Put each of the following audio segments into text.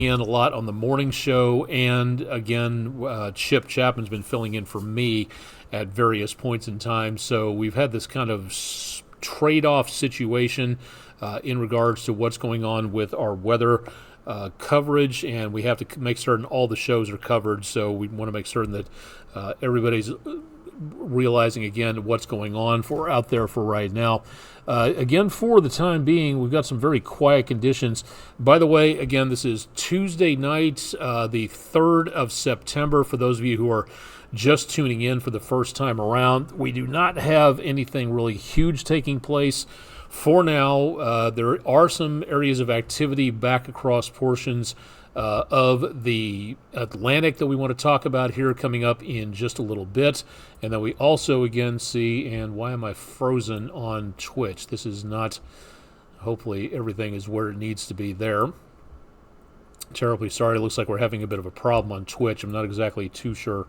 in a lot on the morning show, and again, Chip Chapman's been filling in for me at various points in time. So we've had this kind of trade-off situation in regards to what's going on with our weather coverage, and we have to make certain all the shows are covered. So we want to make certain that everybody's realizing again what's going on for out there for right now. Again, for the time being, we've got some very quiet conditions. By the way, again, this is Tuesday night, the 3rd of September. For those of you who are just tuning in for the first time around, we do not have anything really huge taking place for now. There are some areas of activity back across portions of the Atlantic that we want to talk about here coming up in just a little bit. And then we also again see, and why am I frozen on Twitch? This is not, hopefully everything is where it needs to be there. Terribly sorry, it looks like we're having a bit of a problem on Twitch. I'm not exactly too sure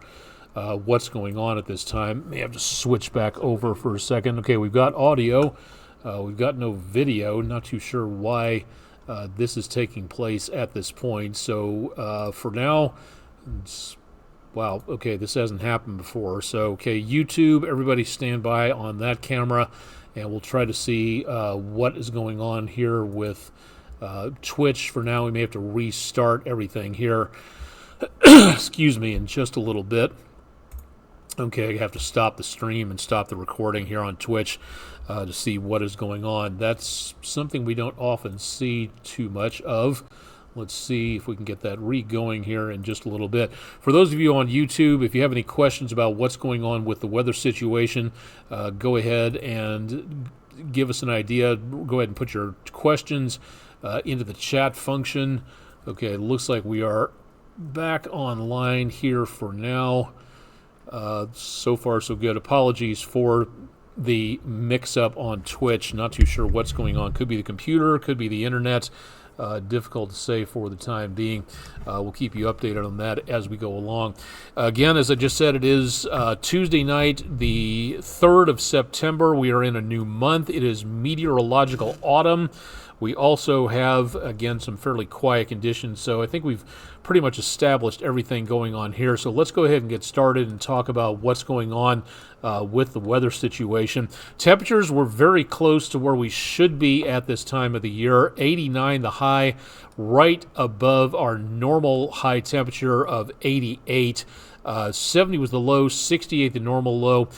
what's going on at this time. May have to switch back over for a second. Okay, we've got audio. We've got no video. Not too sure why this is taking place at this point. So for now, wow, okay, this hasn't happened before. So, okay, YouTube, everybody stand by on that camera, and we'll try to see what is going on here with Twitch. For now, we may have to restart everything here, excuse me, in just a little bit. Okay, I have to stop the stream and stop the recording here on Twitch to see what is going on. That's something we don't often see too much of. Let's see if we can get that re-going here in just a little bit. For those of you on YouTube, if you have any questions about what's going on with the weather situation, go ahead and give us an idea. Go ahead and put your questions into the chat function. Okay, it looks like we are back online here for now. So far, so good. Apologies for the mix-up on Twitch. Not too sure what's going on. Could be the computer, could be the internet. Difficult to say for the time being. We'll keep you updated on that as we go along. Again, as I just said, it is Tuesday night, the 3rd of September. We are in a new month. It is meteorological autumn. We also have, again, some fairly quiet conditions, so I think we've pretty much established everything going on here. So let's go ahead and get started and talk about what's going on with the weather situation. Temperatures were very close to where we should be at this time of the year. 89 the high, right above our normal high temperature of 88. 70 was the low, 68 the normal low.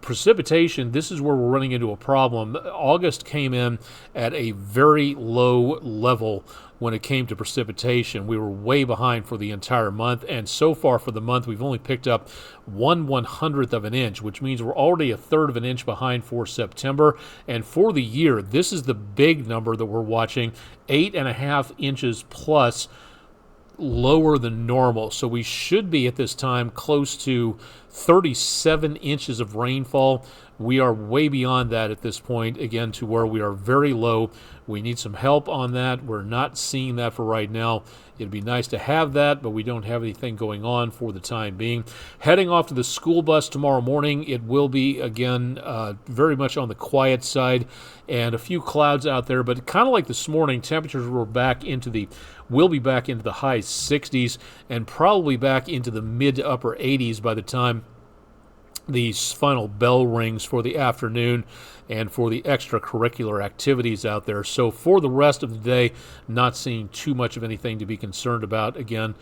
Precipitation, this is where we're running into a problem. August came in at a very low level when it came to precipitation. We were way behind for the entire month, and so far for the month we've only picked up 1/100th of an inch, which means we're already a third of an inch behind for September. And for the year, this is the big number that we're watching, 8.5 inches plus lower than normal. So we should be at this time close to 37 inches of rainfall. We are way beyond that at this point, again, to where we are very low. We need some help on that. We're not seeing that for right now. It'd be nice to have that, but we don't have anything going on for the time being. Heading off to the school bus tomorrow morning, it will be, again, very much on the quiet side and a few clouds out there, but kind of like this morning, temperatures will be back into the high 60s and probably back into the mid to upper 80s by the time the final bell rings for the afternoon and for the extracurricular activities out there. So for the rest of the day, not seeing too much of anything to be concerned about again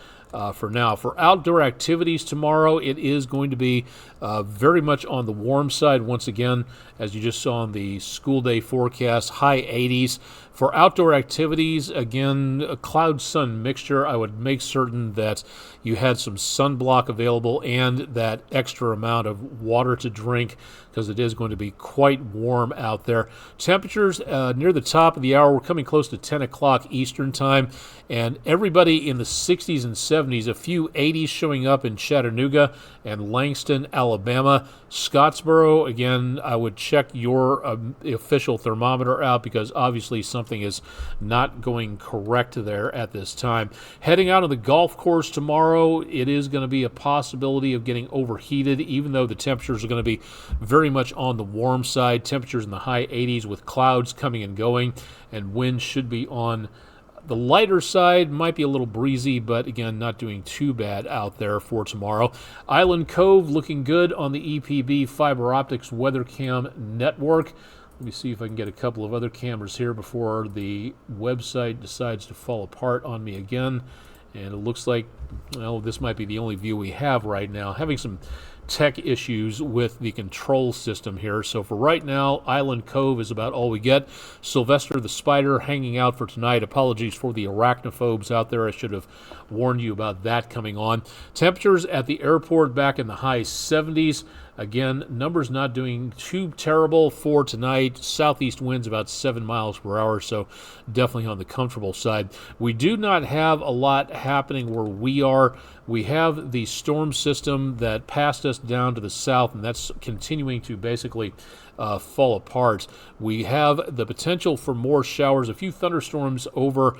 for now. For outdoor activities tomorrow, it is going to be very much on the warm side. Once again, as you just saw in the school day forecast, high 80s. For outdoor activities, again, a cloud-sun mixture. I would make certain that you had some sunblock available and that extra amount of water to drink, because it is going to be quite warm out there. Temperatures near the top of the hour, we're coming close to 10 o'clock Eastern time, and everybody in the 60s and 70s, a few 80s showing up in Chattanooga and Langston, Alabama. Scottsboro, again, I would check your official thermometer out, because obviously something is not going correct there at this time. Heading out on the golf course tomorrow, it is going to be a possibility of getting overheated, even though the temperatures are going to be very much on the warm side. Temperatures in the high 80s with clouds coming and going, and winds should be on The lighter side might be a little breezy, but again, not doing too bad out there for tomorrow. Island Cove looking good on the EPB Fiber Optics Weather Cam network. Let me see if I can get a couple of other cameras here before the website decides to fall apart on me again. And it looks like, well, this might be the only view we have right now. Having some tech issues with the control system here. So for right now, Island Cove is about all we get. Sylvester the Spider hanging out for tonight. Apologies for the arachnophobes out there. I should have warned you about that coming on. Temperatures at the airport back in the high 70s. Again, numbers not doing too terrible for tonight. Southeast winds about 7 miles per hour, so definitely on the comfortable side. We do not have a lot happening where we are. We have the storm system that passed us down to the south, and that's continuing to basically fall apart. We have the potential for more showers, a few thunderstorms over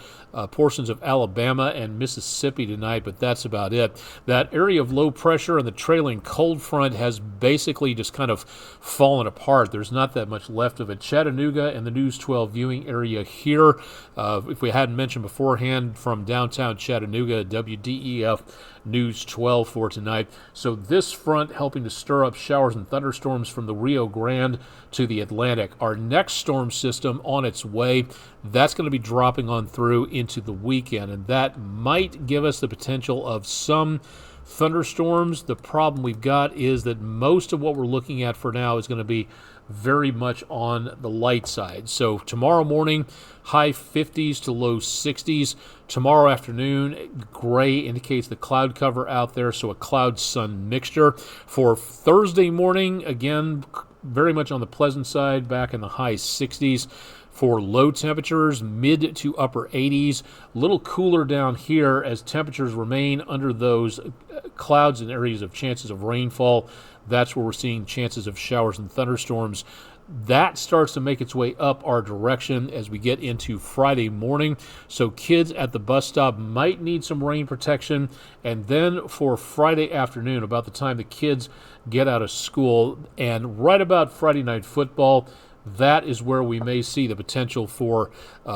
portions of Alabama and Mississippi tonight, but that's about it. That area of low pressure and the trailing cold front has basically just kind of fallen apart. There's not that much left of it. Chattanooga and the News 12 viewing area here, if we hadn't mentioned beforehand, from downtown Chattanooga, WDEF News 12 for tonight. So this front helping to stir up showers and thunderstorms from the Rio Grande to the Atlantic. Our next storm system on its way, that's going to be dropping on through into the weekend, and that might give us the potential of some thunderstorms. The problem we've got is that most of what we're looking at for now is going to be very much on the light side. So tomorrow morning, high 50s to low 60s. Tomorrow afternoon, gray indicates the cloud cover out there, so a cloud-sun mixture. For Thursday morning, again, very much on the pleasant side, back in the high 60s. For low temperatures, mid to upper 80s. A little cooler down here as temperatures remain under those clouds and areas of chances of rainfall. That's where we're seeing chances of showers and thunderstorms. That starts to make its way up our direction as we get into Friday morning. So kids at the bus stop might need some rain protection. And then for Friday afternoon, about the time the kids get out of school, and right about Friday night football, that is where we may see the potential for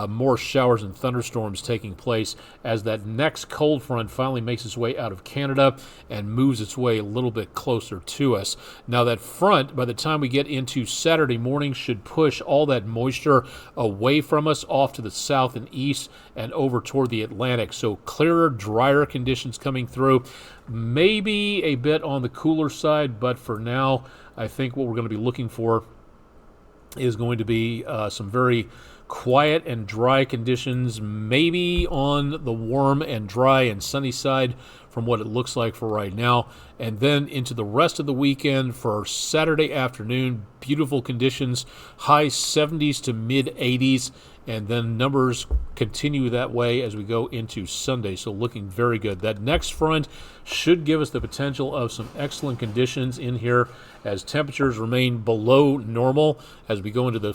more showers and thunderstorms taking place as that next cold front finally makes its way out of Canada and moves its way a little bit closer to us. Now that front, by the time we get into Saturday morning, should push all that moisture away from us off to the south and east and over toward the Atlantic. So clearer, drier conditions coming through. Maybe a bit on the cooler side, but for now, I think what we're going to be looking for is going to be some very quiet and dry conditions, maybe on the warm and dry and sunny side from what it looks like for right now. And then into the rest of the weekend for Saturday afternoon, beautiful conditions, high 70s to mid 80s. And then numbers continue that way as we go into Sunday, so looking very good. That next front should give us the potential of some excellent conditions in here as temperatures remain below normal as we go into the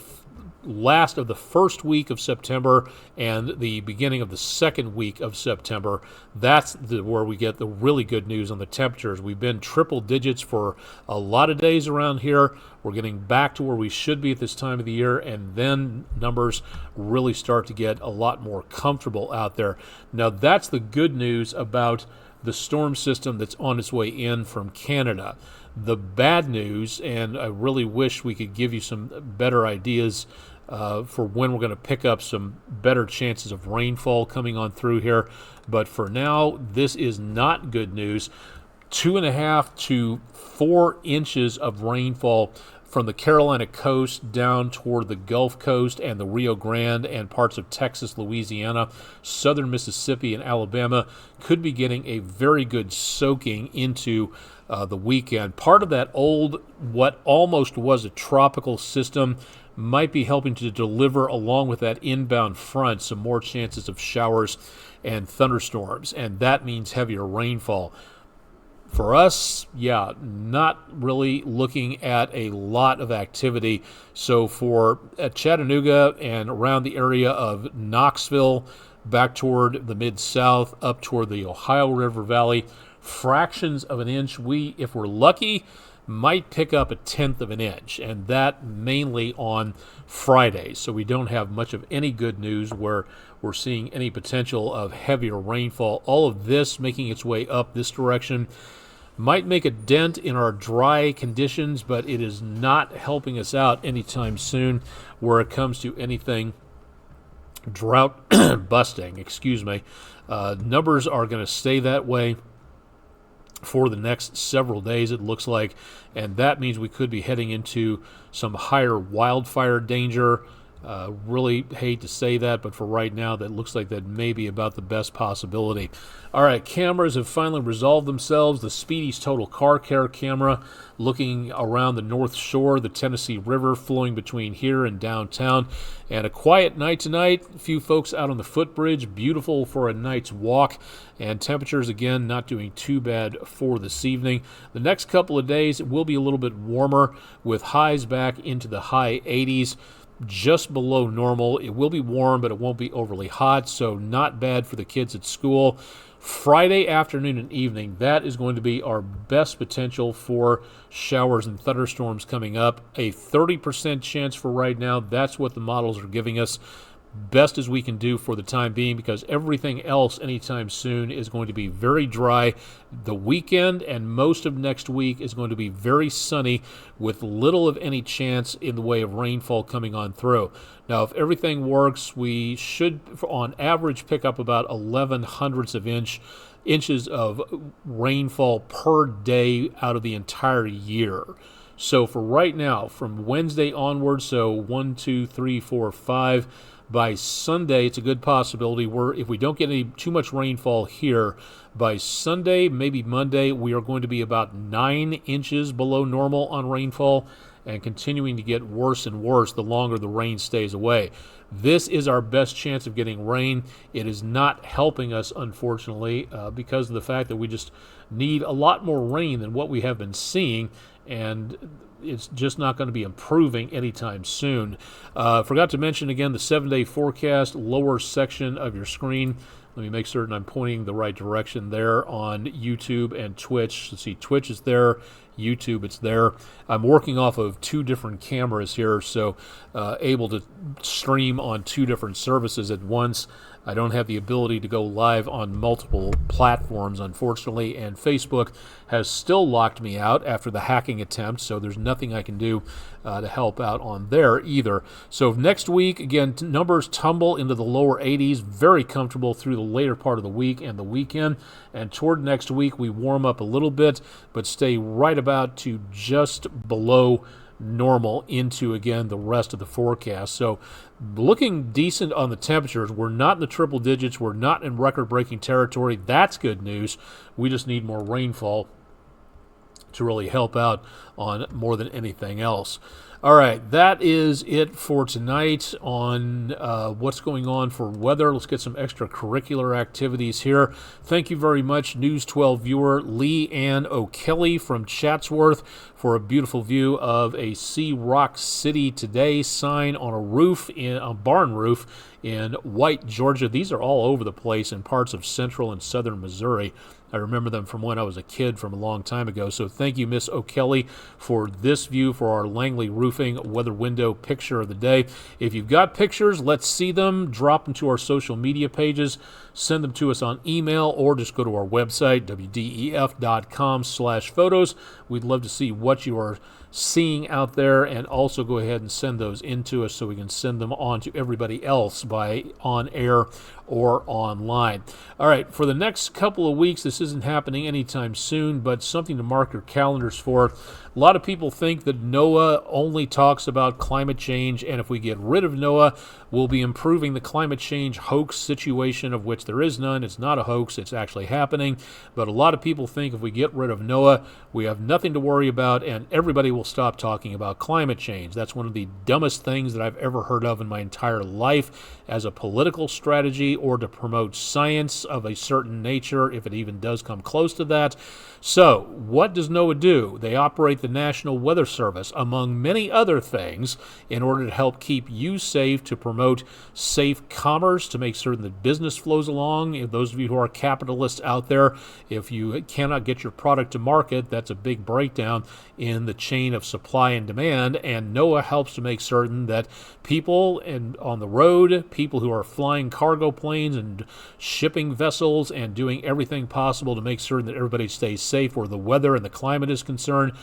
last of the first week of September and the beginning of the second week of September. That's where we get the really good news on the temperatures. We've been triple digits for a lot of days around here. We're getting back to where we should be at this time of the year, and then numbers really start to get a lot more comfortable out there. Now, that's the good news about the storm system that's on its way in from Canada. The bad news, and I really wish we could give you some better ideas for when we're going to pick up some better chances of rainfall coming on through here, but for now, this is not good news. 2.5 to 4 inches of rainfall from the Carolina coast down toward the Gulf Coast and the Rio Grande and parts of Texas, Louisiana, southern Mississippi, and Alabama could be getting a very good soaking into the weekend. Part of that old, what almost was a tropical system, might be helping to deliver, along with that inbound front, some more chances of showers and thunderstorms, and that means heavier rainfall. For us, yeah, not really looking at a lot of activity. So for Chattanooga and around the area of Knoxville, back toward the Mid-South, up toward the Ohio River Valley, fractions of an inch. If we're lucky, might pick up 1/10 of an inch, and that mainly on Friday. So we don't have much of any good news where we're seeing any potential of heavier rainfall. All of this making its way up this direction might make a dent in our dry conditions, but it is not helping us out anytime soon where it comes to anything drought busting. Numbers are going to stay that way for the next several days, it looks like, and that means we could be heading into some higher wildfire danger. Really hate to say that, but for right now, that looks like that may be about the best possibility. All right, cameras have finally resolved themselves. The Speedy's Total Car Care camera looking around the North Shore, the Tennessee River flowing between here and downtown, and a quiet night tonight. A few folks out on the footbridge, beautiful for a night's walk, and temperatures, again, not doing too bad for this evening. The next couple of days, it will be a little bit warmer with highs back into the high 80s. Just below normal. It will be warm, but it won't be overly hot, so not bad for the kids at school. Friday afternoon and evening, that is going to be our best potential for showers and thunderstorms coming up. A 30% chance for right now. That's what the models are giving us. Best as we can do for the time being, because everything else anytime soon is going to be very dry. The weekend and most of next week is going to be very sunny with little of any chance in the way of rainfall coming on through. Now, if everything works, we should on average pick up about 11 hundredths of inches of rainfall per day out of the entire year. So for right now, from Wednesday onward, so 1, 2, 3, 4, 5, by Sunday, it's a good possibility if we don't get too much rainfall here, by Sunday, maybe Monday, we are going to be about 9 inches below normal on rainfall and continuing to get worse and worse the longer the rain stays away. This is our best chance of getting rain. It is not helping us, unfortunately, because of the fact that we just need a lot more rain than what we have been seeing, and it's just not going to be improving anytime soon. Forgot to mention again the 7-day forecast, lower section of your screen. Let me make certain I'm pointing the right direction there on YouTube and Twitch. Let's see, Twitch is there, YouTube it's there. I'm working off of 2 different cameras here, so able to stream on 2 different services at once. I don't have the ability to go live on multiple platforms, unfortunately, and Facebook has still locked me out after the hacking attempt, so there's nothing I can do to help out on there either. So next week, again, numbers tumble into the lower 80s, very comfortable through the later part of the week and the weekend, and toward next week we warm up a little bit, but stay right about to just below normal into, again, the rest of the forecast. So looking decent on the temperatures. We're not in the triple digits. We're not in record-breaking territory. That's good news. We just need more rainfall to really help out on more than anything else. All right, that is it for tonight on what's going on for weather. Let's get some extracurricular activities here. Thank you very much, News 12 viewer Lee Ann O'Kelly from Chatsworth, for a beautiful view of a Sea Rock City Today sign on a barn roof in White, Georgia. These are all over the place in parts of central and southern Missouri. I remember them from when I was a kid from a long time ago. So thank you, Miss O'Kelly, for this view for our Langley Roofing weather window picture of the day. If you've got pictures, let's see them. Drop them to our social media pages. Send them to us on email, or just go to our website, wdef.com/photos. We'd love to see what you are seeing out there, and also go ahead and send those in to us so we can send them on to everybody else by on air or online. All right, for the next couple of weeks, this isn't happening anytime soon, but something to mark your calendars for. A lot of people think that NOAA only talks about climate change, and if we get rid of NOAA, we'll be improving the climate change hoax situation, of which there is none. It's not a hoax. It's actually happening. But a lot of people think if we get rid of NOAA, we have nothing to worry about, and everybody will stop talking about climate change. That's one of the dumbest things that I've ever heard of in my entire life as a political strategy or to promote science of a certain nature, if it even does come close to that. So, what does NOAA do? They operate the National Weather Service, among many other things, in order to help keep you safe, to promote promote safe commerce, to make certain that business flows along. If those of you who are capitalists out there, if you cannot get your product to market, that's a big breakdown in the chain of supply and demand. And NOAA helps to make certain that people on the road, people who are flying cargo planes and shipping vessels and doing everything possible to make certain that everybody stays safe where the weather and the climate is concerned,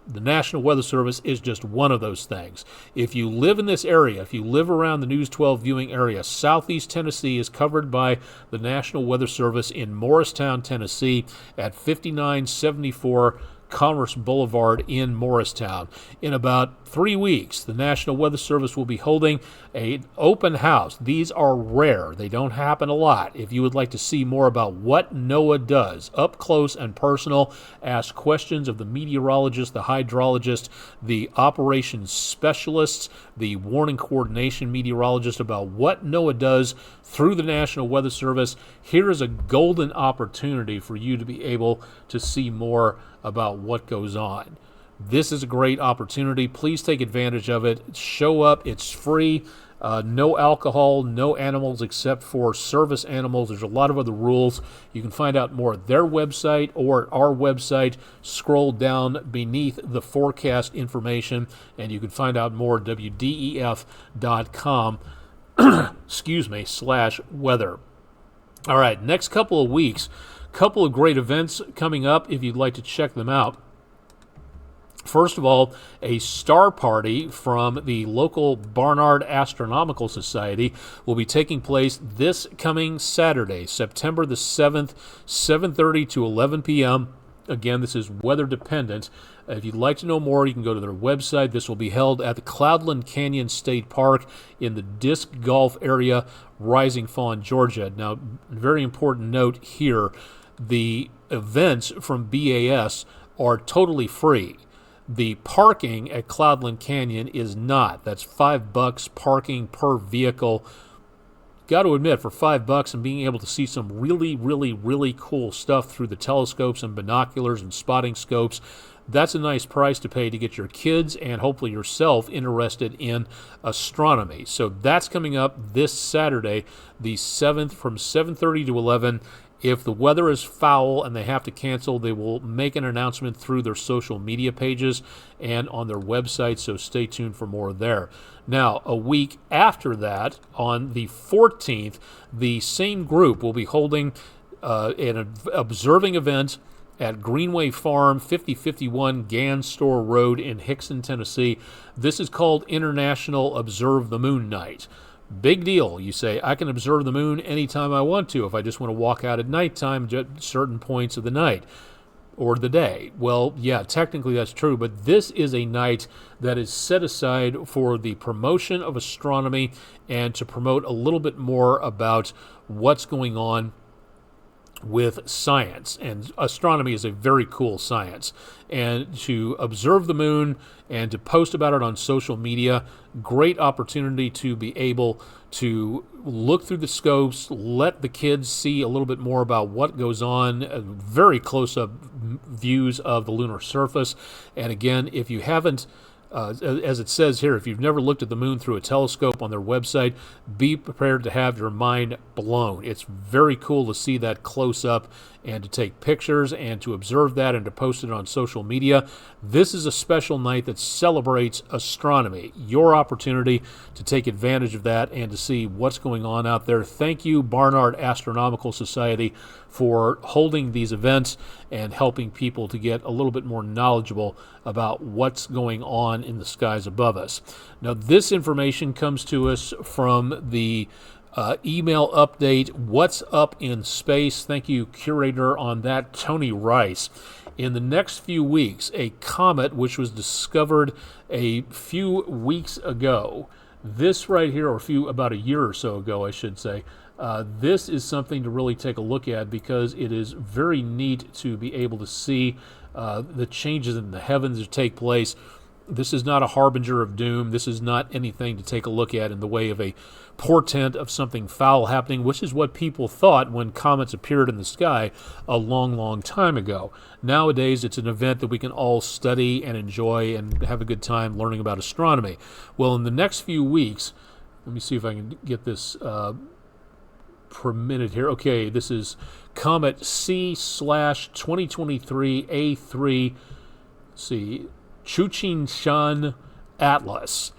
the National Weather Service is just one of those things. If you live in this area, if you live around the News 12 viewing area, Southeast Tennessee is covered by the National Weather Service in Morristown, Tennessee at 5974 Commerce Boulevard in Morristown. In about 3 weeks, the National Weather Service will be holding an open house. These are rare. They don't happen a lot. If you would like to see more about what NOAA does, up close and personal, ask questions of the meteorologist, the hydrologist, the operations specialists, the warning coordination meteorologist about what NOAA does through the National Weather Service, here is a golden opportunity for you to be able to see more about what goes on. This is a great opportunity. Please take advantage of it. Show up. It's free. No alcohol, no animals except for service animals. There's a lot of other rules. You can find out more at their website or at our website. Scroll down beneath the forecast information, and you can find out more at wdef.com /weather. All right, next couple of weeks, couple of great events coming up if you'd like to check them out. First of all, a star party from the local Barnard Astronomical Society will be taking place this coming Saturday, September the 7th, 7:30 to 11 p.m. Again, this is weather dependent. If you'd like to know more, you can go to their website. This will be held at the Cloudland Canyon State Park in the Disc Golf area, Rising Fawn, Georgia. Now, very important note here, the events from BAS are totally free. The parking at Cloudland Canyon is not. That's $5 parking per vehicle. Got to admit, for $5 and being able to see some really cool stuff through the telescopes and binoculars and spotting scopes, that's a nice price to pay to get your kids and hopefully yourself interested in astronomy. So that's coming up this Saturday, the 7th, from 7:30 to 11. If the weather is foul and they have to cancel, they will make an announcement through their social media pages and on their website, so stay tuned for more there. Now, a week after that, on the 14th, the same group will be holding an observing event at Greenway Farm, 5051 Gan Store Road in Hickson, Tennessee. This is called International Observe the Moon Night. Big deal. You say, I can observe the moon anytime I want to if I just want to walk out at nighttime at certain points of the night or the day. Well, yeah, technically that's true, but this is a night that is set aside for the promotion of astronomy and to promote a little bit more about what's going on with science. And astronomy is a very cool science. And to observe the moon and to post about it on social media, great opportunity to be able to look through the scopes, let the kids see a little bit more about what goes on, very close-up views of the lunar surface. And again, if you haven't, as it says here, if you've never looked at the moon through a telescope on their website, be prepared to have your mind blown. It's very cool to see that close up and to take pictures and to observe that and to post it on social media. This is a special night that celebrates astronomy. Your opportunity to take advantage of that and to see what's going on out there. Thank you, Barnard Astronomical Society, for holding these events and helping people to get a little bit more knowledgeable about what's going on in the skies above us. Now, this information comes to us from the email update, What's Up in Space. Thank you, curator, on that, Tony Rice. In the next few weeks, a comet which was discovered a few weeks ago, this right here, or about a year or so ago, I should say, this is something to really take a look at because it is very neat to be able to see the changes in the heavens that take place. This is not a harbinger of doom. This is not anything to take a look at in the way of a portent of something foul happening, which is what people thought when comets appeared in the sky a long time ago. Nowadays, it's an event that we can all study and enjoy and have a good time learning about astronomy. Well, in the next few weeks, Let me see if I can get this per minute here. Okay, this is Comet C/2023 A3. Let's see, Chuchin-Shan Atlas,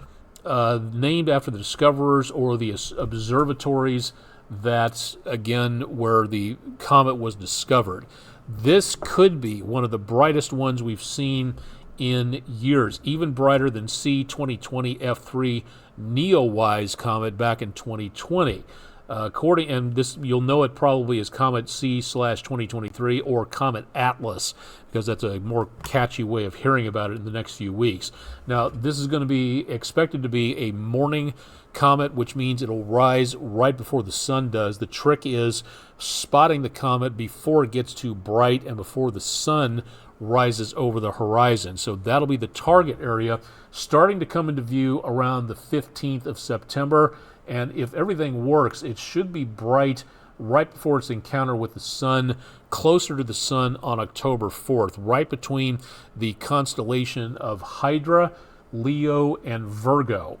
named after the discoverers or the observatories that, again, where the comet was discovered. This could be one of the brightest ones we've seen in years, even brighter than C/2020 F3 Neowise comet back in 2020. And this, you'll know it probably as Comet C/2023 or Comet Atlas, because that's a more catchy way of hearing about it in the next few weeks. Now, this is going to be expected to be a morning comet, which means it'll rise right before the sun does. The trick is spotting the comet before it gets too bright and before the sun rises over the horizon. So that'll be the target area, starting to come into view around the 15th of September. And if everything works, it should be bright right before its encounter with the sun, closer to the sun on October 4th, right between the constellation of Hydra, Leo, and Virgo.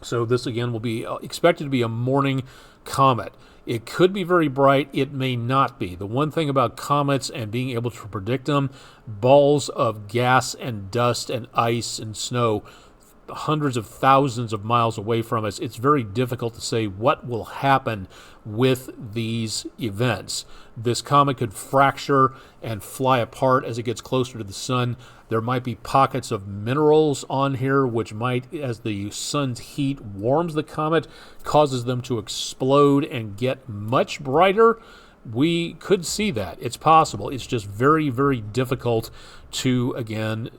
So this, again, will be expected to be a morning comet. It could be very bright. It may not be. The one thing about comets and being able to predict them, balls of gas and dust and ice and snow hundreds of thousands of miles away from us, it's very difficult to say what will happen with these events. This comet could fracture and fly apart as it gets closer to the sun. There might be pockets of minerals on here which might, as the sun's heat warms the comet, causes them to explode and get much brighter. We could see that. It's possible. It's just very, very difficult to, again,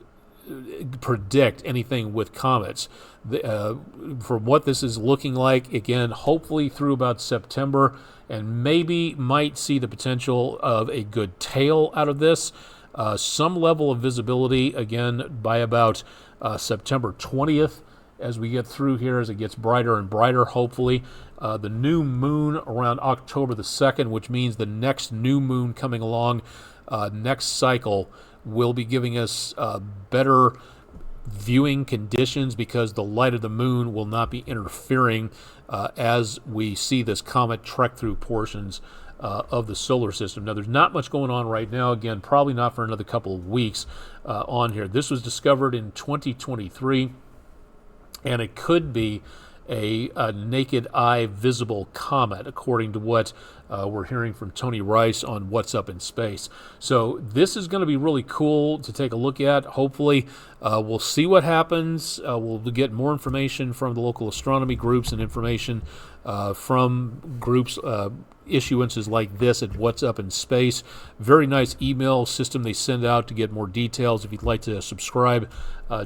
predict anything with comets. From what this is looking like, again, hopefully through about September, and maybe might see the potential of a good tail out of this. Some level of visibility, again, by about September 20th as we get through here, as it gets brighter and brighter, hopefully. The new moon around October the 2nd, which means the next new moon coming along next cycle will be giving us better viewing conditions, because the light of the moon will not be interfering as we see this comet trek through portions of the solar system. Now, there's not much going on right now. Again, probably not for another couple of weeks on here. This was discovered in 2023, and it could be a naked eye visible comet, according to what we're hearing from Tony Rice on What's Up in Space. So this is going to be really cool to take a look at. Hopefully we'll see what happens. We'll get more information from the local astronomy groups and information from groups issuances like this at What's Up in Space. Very nice email system they send out to get more details if you'd like to subscribe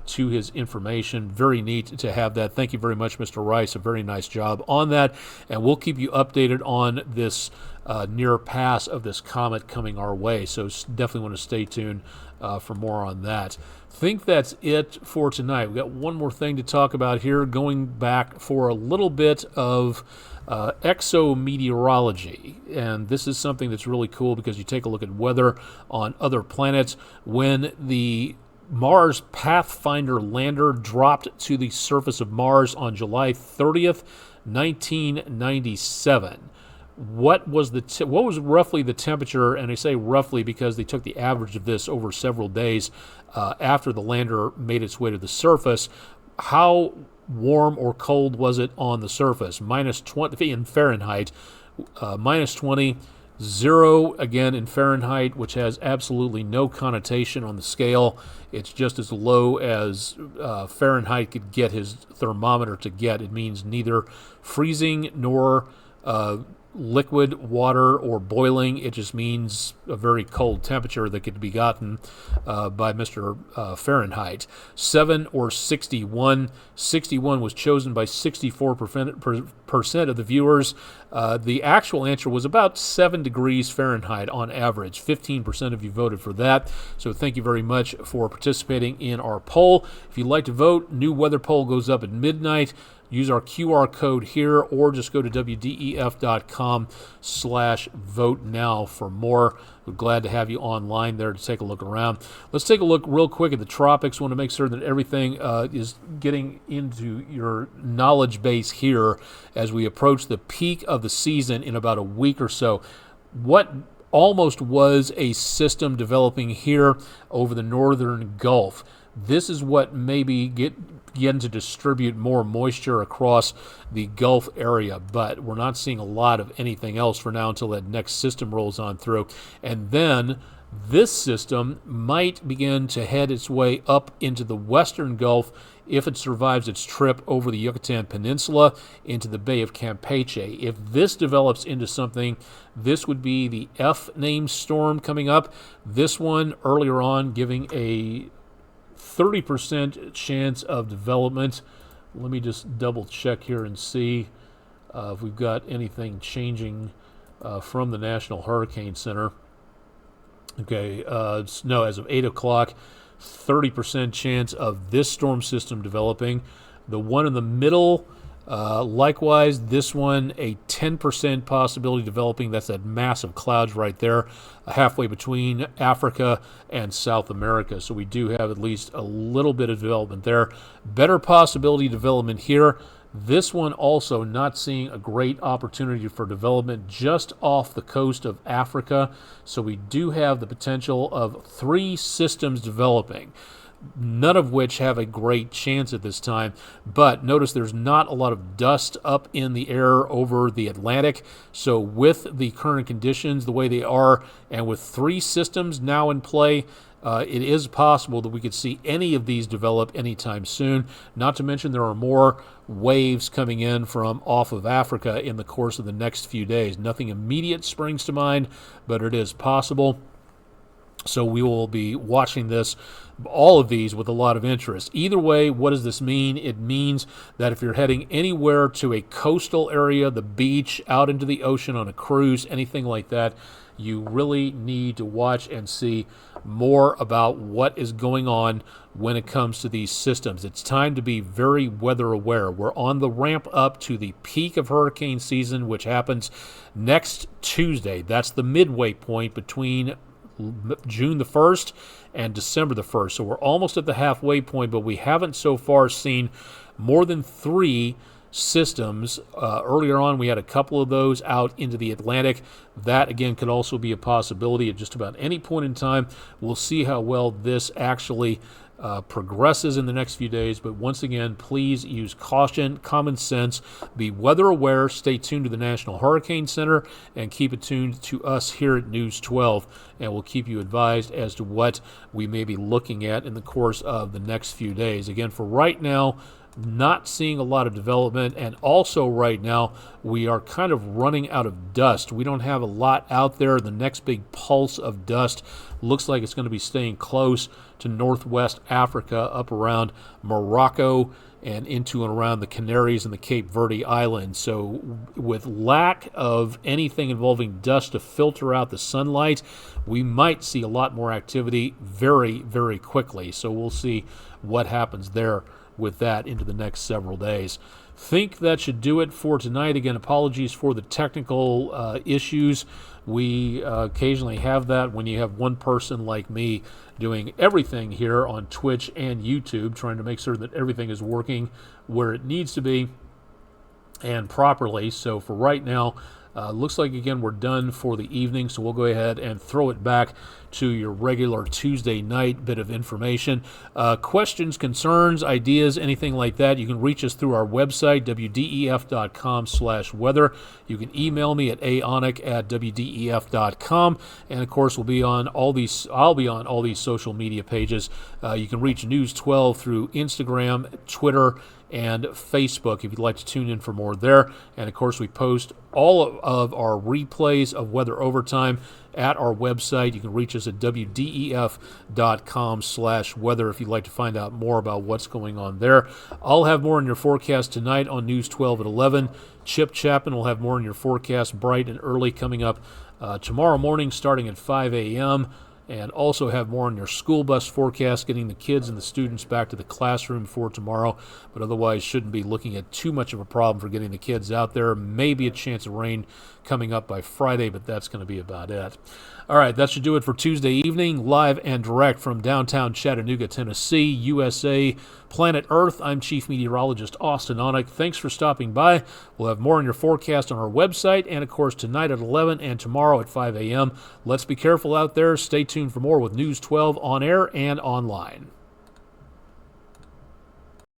to his information. Very neat to have that. Thank you very much, Mr. Rice. A very nice job on that. And we'll keep you updated on this near pass of this comet coming our way. So definitely want to stay tuned for more on that. Think that's it for tonight. We've got one more thing to talk about here, going back for a little bit of exometeorology. And this is something that's really cool, because you take a look at weather on other planets. When the Mars Pathfinder lander dropped to the surface of Mars on July 30th, 1997. What was roughly the temperature? And I say roughly because they took the average of this over several days after the lander made its way to the surface. How warm or cold was it on the surface? Minus 20 in Fahrenheit, minus 20, 0 again in Fahrenheit, which has absolutely no connotation on the scale. It's just as low as Fahrenheit could get his thermometer to get. It means neither freezing nor liquid water or boiling. It just means a very cold temperature that could be gotten by Mr. Fahrenheit. 7 or 61. 61 was chosen by 64% of the viewers. The actual answer was about 7 degrees Fahrenheit on average. 15% of you voted for that. So thank you very much for participating in our poll. If you'd like to vote, new weather poll goes up at midnight. use our QR code here, or just go to wdef.com/vote now for more. We're glad to have you online there to take a look around. Let's take a look real quick at the tropics. Want to make sure that everything is getting into your knowledge base here as we approach the peak of the season in about a week or so. What almost was a system developing here over the northern Gulf. This is what maybe begin to distribute more moisture across the Gulf area, but we're not seeing a lot of anything else for now until that next system rolls on through. And then this system might begin to head its way up into the western Gulf if it survives its trip over the Yucatan Peninsula into the Bay of Campeche. If this develops into something, this would be the F-named storm coming up. This one earlier on giving a 30% chance of development. Let me just double check here and see if we've got anything changing from the National Hurricane Center. Okay, no, as of 8 o'clock, 30% chance of this storm system developing. The one in the middle, likewise, this one, a 10% possibility developing. That's that mass of clouds right there, halfway between Africa and South America. So we do have at least a little bit of development there. Better possibility development here. This one also not seeing a great opportunity for development just off the coast of Africa. So we do have the potential of 3 systems developing, none of which have a great chance at this time. But notice there's not a lot of dust up in the air over the Atlantic. So with the current conditions the way they are, and with 3 systems now in play, it is possible that we could see any of these develop anytime soon. Not to mention there are more waves coming in from off of Africa in the course of the next few days. Nothing immediate springs to mind, but it is possible. So we will be watching all of these with a lot of interest. Either way, what does this mean? It means that if you're heading anywhere to a coastal area, the beach, out into the ocean on a cruise, anything like that, you really need to watch and see more about what is going on when it comes to these systems. It's time to be very weather aware. We're on the ramp up to the peak of hurricane season, which happens next Tuesday. That's the midway point between June the 1st and December the 1st. So we're almost at the halfway point, but we haven't so far seen more than 3 systems. Earlier on, we had a couple of those out into the Atlantic. That, again, could also be a possibility at just about any point in time. We'll see how well this actually progresses in the next few days. But once again, please use caution, common sense, be weather aware, stay tuned to the National Hurricane Center, and keep it tuned to us here at News 12. And we'll keep you advised as to what we may be looking at in the course of the next few days. Again, for right now, not seeing a lot of development, and also right now we are kind of running out of dust. We don't have a lot out there. The next big pulse of dust looks like it's going to be staying close to northwest Africa, up around Morocco and into and around the Canaries and the Cape Verde Islands. So with lack of anything involving dust to filter out the sunlight, we might see a lot more activity very, very quickly. So we'll see what happens there with that into the next several days. Think that should do it for tonight. Again, apologies for the technical issues. We occasionally have that when you have one person like me doing everything here on Twitch and YouTube, trying to make sure that everything is working where it needs to be and properly. So for right now, looks like, again, we're done for the evening, so we'll go ahead and throw it back to your regular Tuesday night bit of information. Questions, concerns, ideas, anything like that, you can reach us through our website, wdef.com/weather. You can email me at aonic@wdef.com, and of course I'll be on all these social media pages. You can reach News 12 through Instagram, Twitter, and Facebook if you'd like to tune in for more there. And of course we post all of our replays of Weather Overtime at our website. You can reach us at wdef.com/weather if you'd like to find out more about what's going on there. I'll have more in your forecast tonight on News 12 at 11. Chip Chapman will have more in your forecast bright and early coming up tomorrow morning starting at 5 a.m. and also have more on your school bus forecast, getting the kids and the students back to the classroom for tomorrow. But otherwise, shouldn't be looking at too much of a problem for getting the kids out there. Maybe a chance of rain coming up by Friday, but that's going to be about it. All right, that should do it for Tuesday evening, live and direct from downtown Chattanooga, Tennessee, USA, planet Earth. I'm Chief Meteorologist Austin Onek. Thanks for stopping by. We'll have more on your forecast on our website, and of course tonight at 11 and tomorrow at 5 a.m. Let's be careful out there. Stay tuned for more with News 12 on air and online.